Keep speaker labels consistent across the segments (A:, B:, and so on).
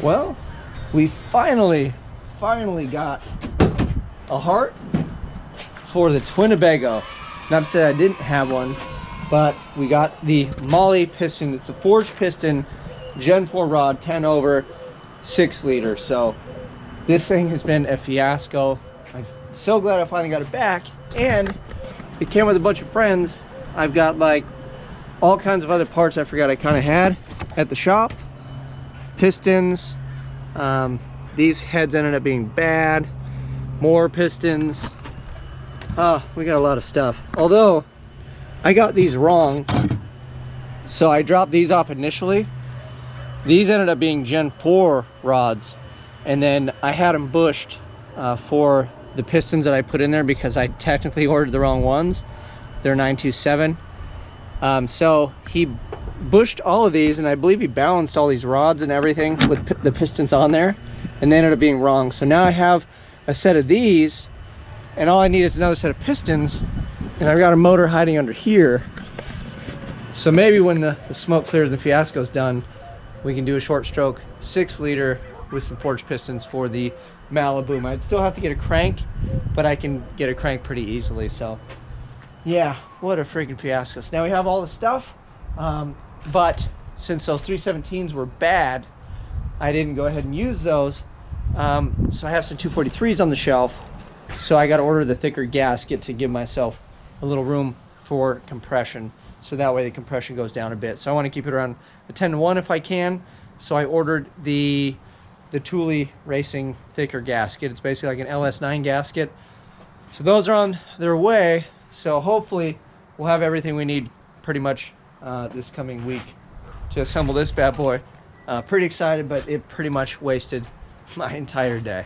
A: Well, we finally got a heart for the Twinnebago. Not to say I didn't have one, but we got the Molly piston. It's a forged piston, Gen 4 rod, 10 over, 6 liter. So this thing has been a fiasco. I'm so glad I finally got it back, and it came with a bunch of friends. I've got like all kinds of other parts I forgot I kind of had at the shop. Pistons, these heads ended up being bad. More pistons. We got a lot of stuff. Although I got these wrong, so I dropped these off initially. These ended up being Gen 4 rods, and then I had them bushed for the pistons that I put in there because I technically ordered the wrong ones. They're 927. So he bushed all of these, and I believe he balanced all these rods and everything with the pistons on there, and they ended up being wrong. So now I have a set of these, and all I need is another set of pistons, and I've got a motor hiding under here. So maybe when the smoke clears and the fiasco's done, we can do a short stroke 6 liter with some forged pistons for the Maliboom. I'd still have to get a crank, but I can get a crank pretty easily. So yeah, what a freaking fiasco. So now we have all the stuff, but since those 317s were bad, I didn't go ahead and use those. So I have some 243s on the shelf, so I got to order the thicker gasket to give myself a little room for compression, so that way the compression goes down a bit. So I want to keep it around a 10-to-1 if I can. So I ordered the Thule Racing thicker gasket. It's basically like an LS9 gasket. So those are on their way. So hopefully we'll have everything we need pretty much this coming week to assemble this bad boy. Pretty excited, but it pretty much wasted my entire day.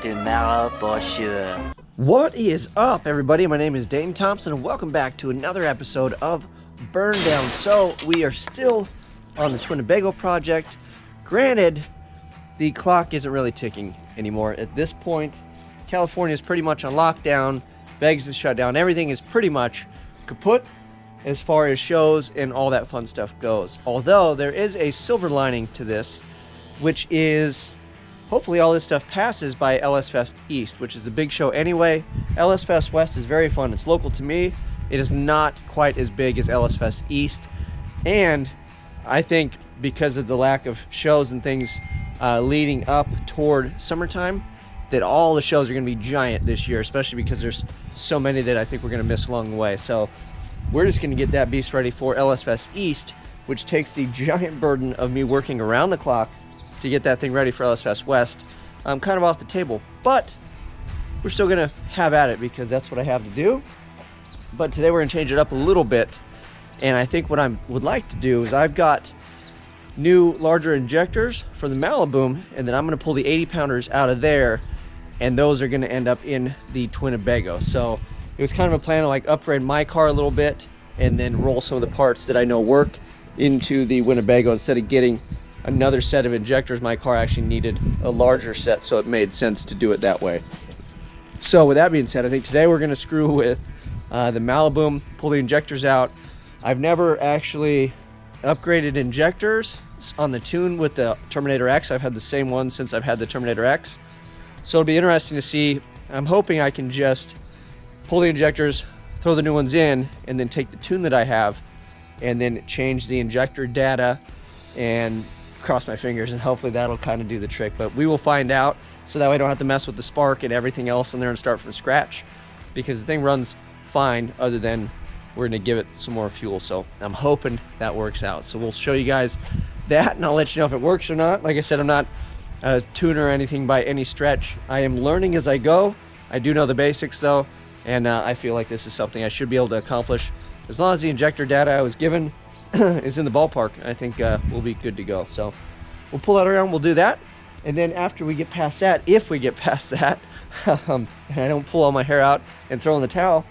B: Tomorrow for sure.
A: What is up, everybody? My name is Dane Thompson, and welcome back to another episode of BurnDown. So we are still on the Twinnebago project. Granted, the clock isn't really ticking anymore at this point. California is pretty much on lockdown. Vegas is shut down. Everything is pretty much kaput as far as shows and all that fun stuff goes. Although there is a silver lining to this, which is hopefully all this stuff passes by LS Fest East, which is the big show anyway. LS Fest West is very fun. It's local to me. It is not quite as big as LS Fest East. And I think because of the lack of shows and things leading up toward summertime, that all the shows are going to be giant this year, especially because there's so many that I think we're going to miss along the way. So we're just going to get that beast ready for LS Fest East, which takes the giant burden of me working around the clock to get that thing ready for LS Fest West kind of off the table. But we're still going to have at it because that's what I have to do. But today we're going to change it up a little bit, and I think what I would like to do is I've got new larger injectors for the Maliboom, and then I'm going to pull the 80-pounders out of there, and those are going to end up in the Twinnebago. So it was kind of a plan to like upgrade my car a little bit and then roll some of the parts that I know work into the Winnebago instead of getting another set of injectors. My car actually needed a larger set, so it made sense to do it that way. So with that being said, I think today we're going to screw with the Maliboom, pull the injectors out. I've never actually upgraded injectors on the tune with the Terminator X. I've had the same one since I've had the Terminator X. So it'll be interesting to see. I'm hoping I can just pull the injectors, throw the new ones in, and then take the tune that I have and then change the injector data and cross my fingers, and hopefully that'll kind of do the trick. But we will find out, so that way I don't have to mess with the spark and everything else in there and start from scratch, because the thing runs fine other than we're going to give it some more fuel. So I'm hoping that works out. So we'll show you guys that, and I'll let you know if it works or not. Like I said, I'm not a tuner or anything by any stretch. I am learning as I go. I do know the basics though, and I feel like this is something I should be able to accomplish as long as the injector data I was given is in the ballpark. I think we'll be good to go. So we'll pull that around, we'll do that, and then after we get past that, if we get past that, and I don't pull all my hair out and throw in the towel,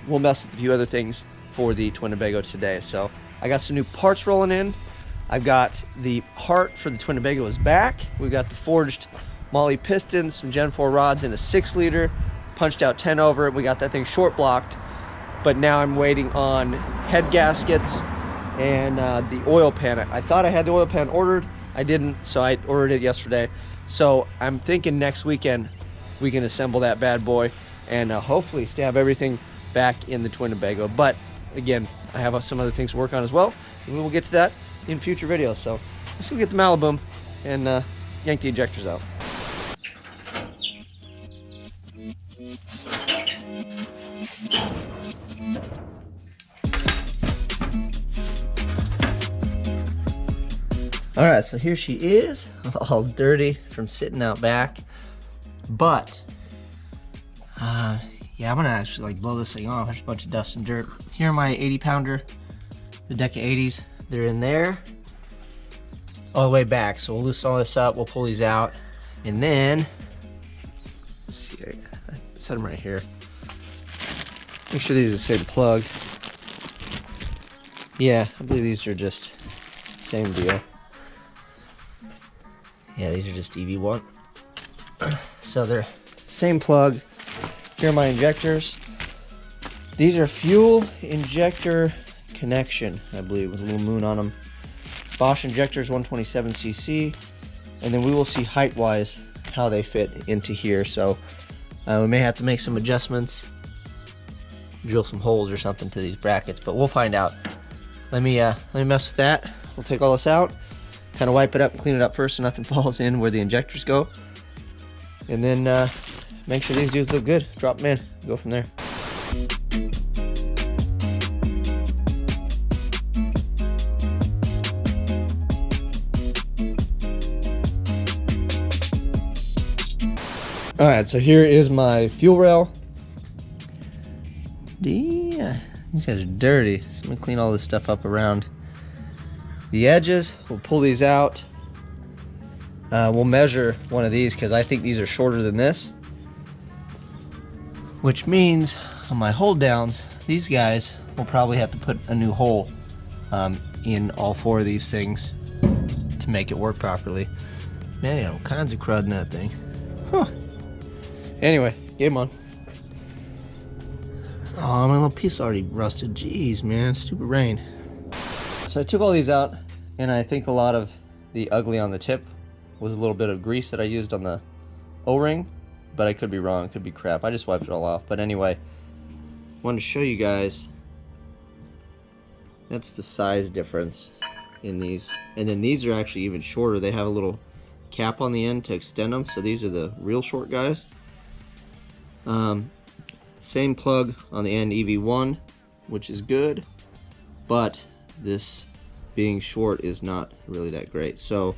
A: we'll mess with a few other things for the Twinnebago today. So I got some new parts rolling in. I've got the heart for the Twinnebago is back. We've got the forged Molly pistons, some Gen 4 rods in a 6 liter, punched out 10 over. We got that thing short blocked, but now I'm waiting on head gaskets and the oil pan. I thought I had the oil pan ordered, I didn't, so I ordered it yesterday. So I'm thinking next weekend we can assemble that bad boy and hopefully stab everything back in the Twinnebago. But again, I have some other things to work on as well, and we will get to that in future videos. So let's go get the Maliboom and yank the injectors out. All right, so here she is, all dirty from sitting out back. But, yeah, I'm gonna actually like blow this thing off. There's a bunch of dust and dirt. Here are my 80 pounder, the Deka 80s. They're in there, all the way back. So we'll loosen all this up, we'll pull these out, and then, let's see, I set them right here. Make sure these are the same plug. Yeah, I believe these are just same deal. Yeah, these are just EV1. So they're same plug. Here are my injectors. These are fuel injector connection, I believe, with a little moon on them. Bosch injectors, 127cc. And then we will see height-wise how they fit into here. So we may have to make some adjustments, drill some holes or something to these brackets, but we'll find out. Let me mess with that. We'll take all this out, kind of wipe it up and clean it up first so nothing falls in where the injectors go. And then make sure these dudes look good. Drop them in, go from there. All right, so here is my fuel rail. Yeah, these guys are dirty. So I'm gonna clean all this stuff up around the edges. We'll pull these out. We'll measure one of these because I think these are shorter than this. Which means on my hold downs, these guys will probably have to put a new hole in all four of these things to make it work properly. Man, you got all kinds of crud in that thing. Huh. Anyway, game on. Oh, my little piece already rusted. Jeez, man, stupid rain. So I took all these out, and I think a lot of the ugly on the tip was a little bit of grease that I used on the O-ring, but I could be wrong, it could be crap. I just wiped it all off. But anyway, wanted to show you guys, that's the size difference in these. And then these are actually even shorter. They have a little cap on the end to extend them, so these are the real short guys. Same plug on the end, EV1, which is good, but this being short is not really that great. So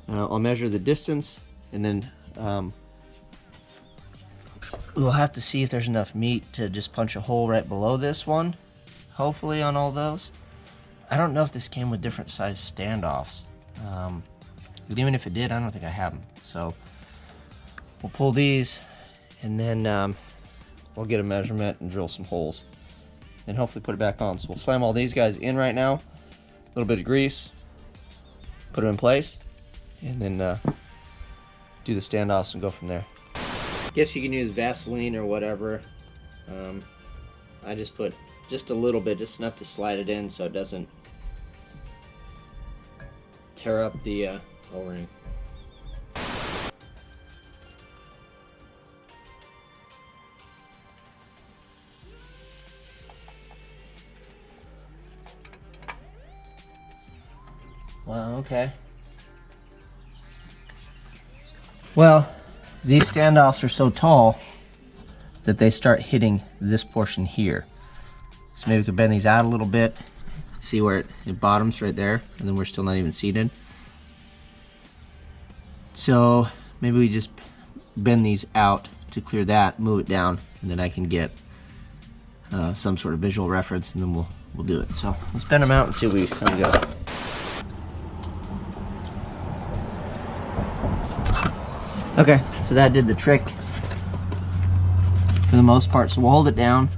A: I'll measure the distance, and then we'll have to see if there's enough meat to just punch a hole right below this one, hopefully on all those. I don't know if this came with different size standoffs, but even if it did, I don't think I have them. So we'll pull these, and then we'll get a measurement and drill some holes, and hopefully put it back on. So we'll slam all these guys in right now, a little bit of grease, put them in place, and then do the standoffs and go from there. Guess you can use Vaseline or whatever. I just put just a little bit, just enough to slide it in so it doesn't tear up the O-ring. Wow, okay. Well, these standoffs are so tall that they start hitting this portion here. So maybe we could bend these out a little bit, see where it bottoms right there, and then we're still not even seated. So maybe we just bend these out to clear that, move it down, and then I can get some sort of visual reference, and then we'll do it. So let's bend them out and see how we go. Okay, so that did the trick for the most part. So we'll hold it down,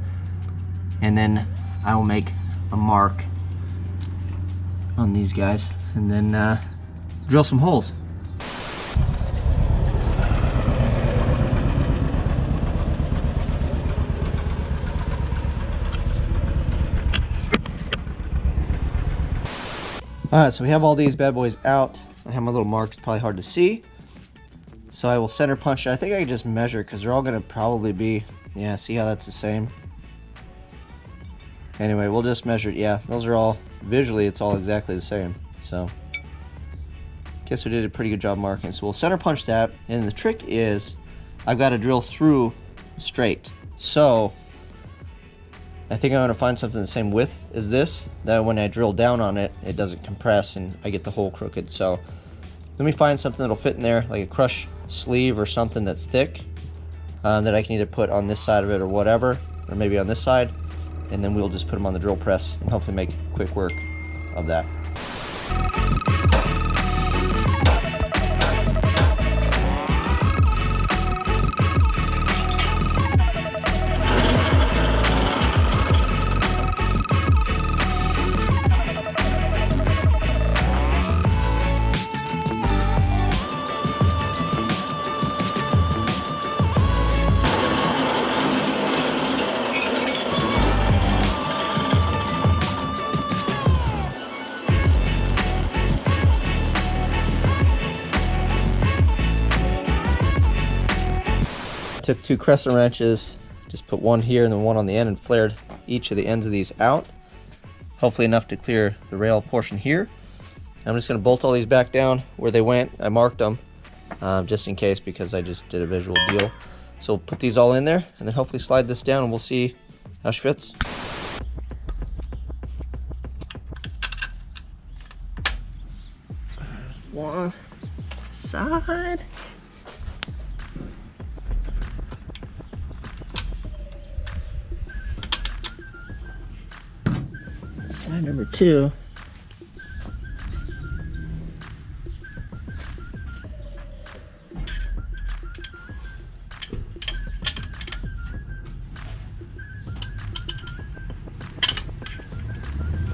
A: and then I will make a mark on these guys, and then drill some holes. Alright, so we have all these bad boys out. I have my little marks, probably hard to see. So I will center punch it. I think I can just measure because they're all going to probably be, yeah, see how that's the same? Anyway, we'll just measure it. Yeah, those are all, visually it's all exactly the same. So, guess we did a pretty good job marking. So we'll center punch that, and the trick is I've got to drill through straight. So I think I'm going to find something the same width as this, that when I drill down on it, it doesn't compress and I get the hole crooked. So let me find something that'll fit in there, like a crush sleeve or something that's thick, that I can either put on this side of it or whatever, or maybe on this side, and then we'll just put them on the drill press and hopefully make quick work of that. Took 2 crescent wrenches, just put one here and then one on the end and flared each of the ends of these out. Hopefully enough to clear the rail portion here. I'm just going to bolt all these back down where they went. I marked them just in case because I just did a visual deal. So we'll put these all in there and then hopefully slide this down and we'll see how she fits. There's one side. Side number 2.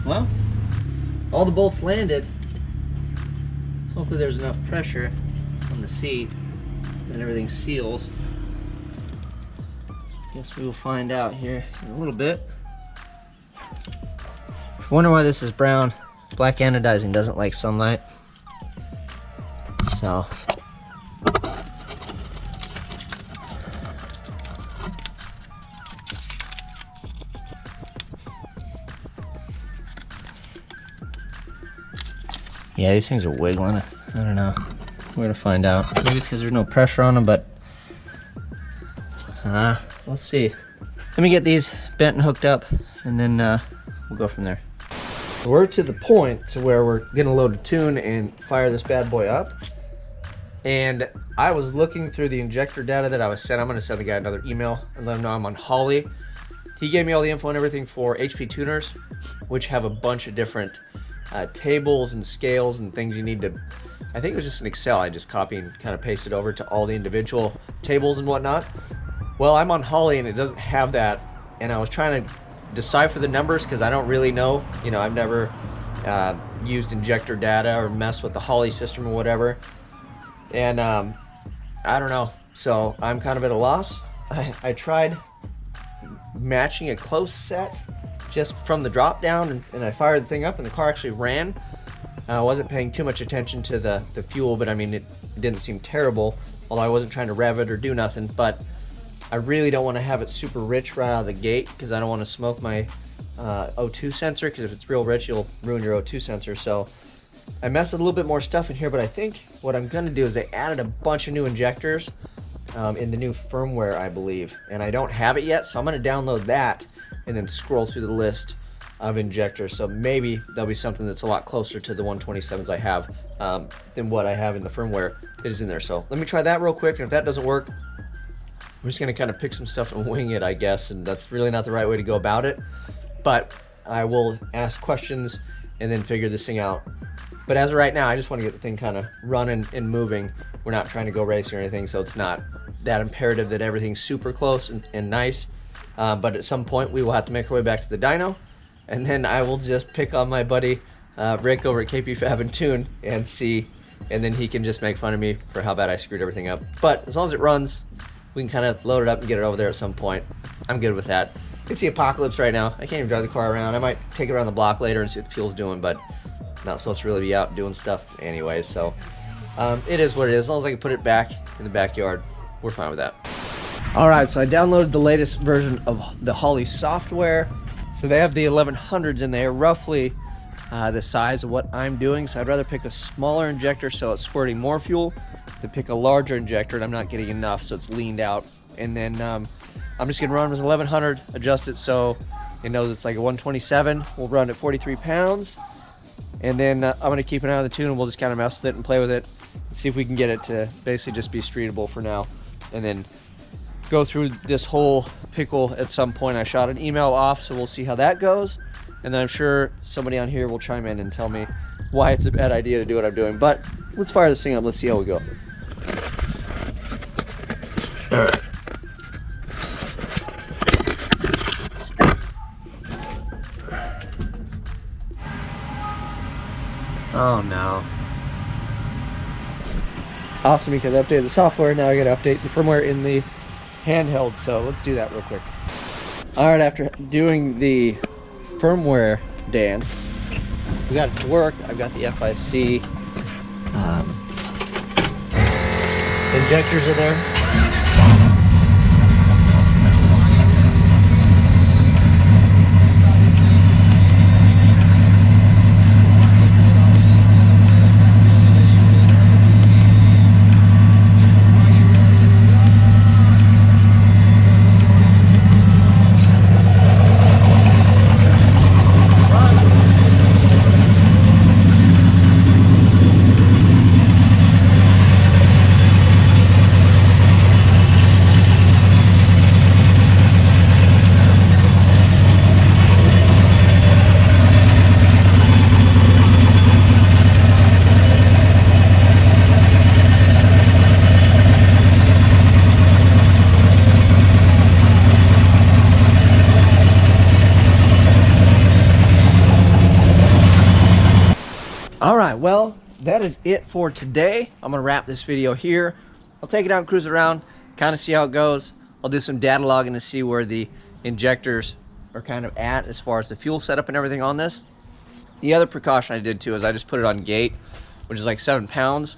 A: Well, all the bolts landed. Hopefully there's enough pressure on the seat that everything seals. Guess we will find out here in a little bit. Wonder why this is brown. Black anodizing doesn't like sunlight. So yeah, these things are wiggling. I don't know. We're gonna find out. Maybe it's because there's no pressure on them, but we'll see. Let me get these bent and hooked up, and then we'll go from there. We're to the point to where we're gonna load a tune and fire this bad boy up. And I was looking through the injector data that I was sent. I'm gonna send the guy another email and let him know I'm on Holly. He gave me all the info and everything for HP tuners, which have a bunch of different tables and scales and things you need to, I think it was just an Excel. I just copy and kind of paste it over to all the individual tables and whatnot. Well, I'm on Holly and it doesn't have that. And I was trying to decipher the numbers because I don't really know. You know, I've never used injector data or messed with the Holly system or whatever. And I don't know. So I'm kind of at a loss. I tried matching a close set just from the drop down and I fired the thing up and the car actually ran. I wasn't paying too much attention to the fuel, but I mean, it didn't seem terrible, although I wasn't trying to rev it or do nothing. But I really don't want to have it super rich right out of the gate because I don't want to smoke my O2 sensor, because if it's real rich, you'll ruin your O2 sensor. So I messed with a little bit more stuff in here, but I think what I'm going to do is I added a bunch of new injectors in the new firmware, I believe, and I don't have it yet, so I'm going to download that and then scroll through the list of injectors. So maybe there'll be something that's a lot closer to the 127s I have than what I have in the firmware that is in there. So let me try that real quick, and if that doesn't work, I'm just gonna kind of pick some stuff and wing it, I guess, and that's really not the right way to go about it. But I will ask questions and then figure this thing out. But as of right now, I just want to get the thing kind of running and moving. We're not trying to go racing or anything, so it's not that imperative that everything's super close and nice. But at some point, we will have to make our way back to the dyno, and then I will just pick on my buddy Rick over at KP Fab and Tune and see, and then he can just make fun of me for how bad I screwed everything up. But as long as it runs, we can kind of load it up and get it over there at some point. I'm good with that. It's the apocalypse right now. I can't even drive the car around. I might take it around the block later and see what the fuel's doing, but not supposed to really be out doing stuff anyway, so it is what it is. As long as I can put it back in the backyard, we're fine with that. Alright, so I downloaded the latest version of the Holley software. So they have the 1100s in there, roughly the size of what I'm doing. So I'd rather pick a smaller injector so it's squirting more fuel than pick a larger injector and I'm not getting enough so it's leaned out. And then I'm just gonna run with 1100, adjust it so it knows it's like a 127. We'll run at 43 pounds. And then I'm gonna keep an eye on the tune and we'll just kind of mess with it and play with it and see if we can get it to basically just be streetable for now. And then go through this whole pickle at some point. I shot an email off, so we'll see how that goes. And then I'm sure somebody on here will chime in and tell me why it's a bad idea to do what I'm doing. But let's fire this thing up, let's see how we go. Oh no. Awesome, because I updated the software, now I gotta update the firmware in the handheld, so let's do that real quick. Alright, after doing the firmware dance, we got it to work. I've got the FIC. Injectors are there. Alright, well, that is it for today. I'm gonna wrap this video here. I'll take it out and cruise around, kind of see how it goes. I'll do some data logging to see where the injectors are kind of at as far as the fuel setup and everything on this. The other precaution I did too is I just put it on gate, which is like 7 pounds,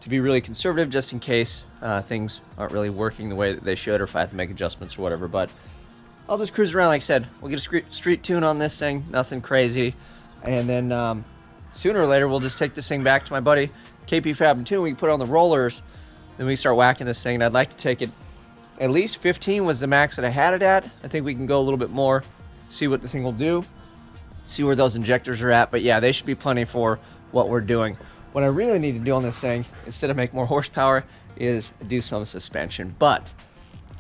A: to be really conservative just in case things aren't really working the way that they should, or if I have to make adjustments or whatever. But I'll just cruise around. Like I said, we'll get a street tune on this thing, nothing crazy, and then sooner or later we'll just take this thing back to my buddy KP Fab and Tune. We can put it on the rollers, then we start whacking this thing. And I'd like to take it, at least 15 was the max that I had it at. I think we can go a little bit more, see what the thing will do, see where those injectors are at. But yeah, they should be plenty for what we're doing. What I really need to do on this thing, instead of make more horsepower, is do some suspension. But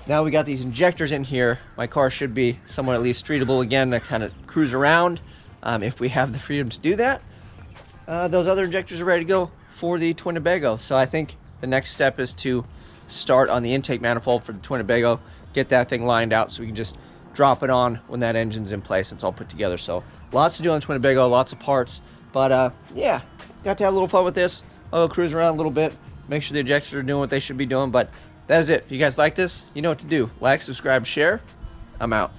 A: now we got these injectors in here, my car should be somewhat at least streetable again to kind of cruise around if we have the freedom to do that. Those other injectors are ready to go for the Twinnebago. So I think the next step is to start on the intake manifold for the Twinnebago, get that thing lined out so we can just drop it on when that engine's in place. It's all put together. So lots to do on the Twinnebago, lots of parts. But yeah, got to have a little fun with this. I'll go cruise around a little bit, make sure the injectors are doing what they should be doing. But that is it. If you guys like this, you know what to do. Like, subscribe, share. I'm out.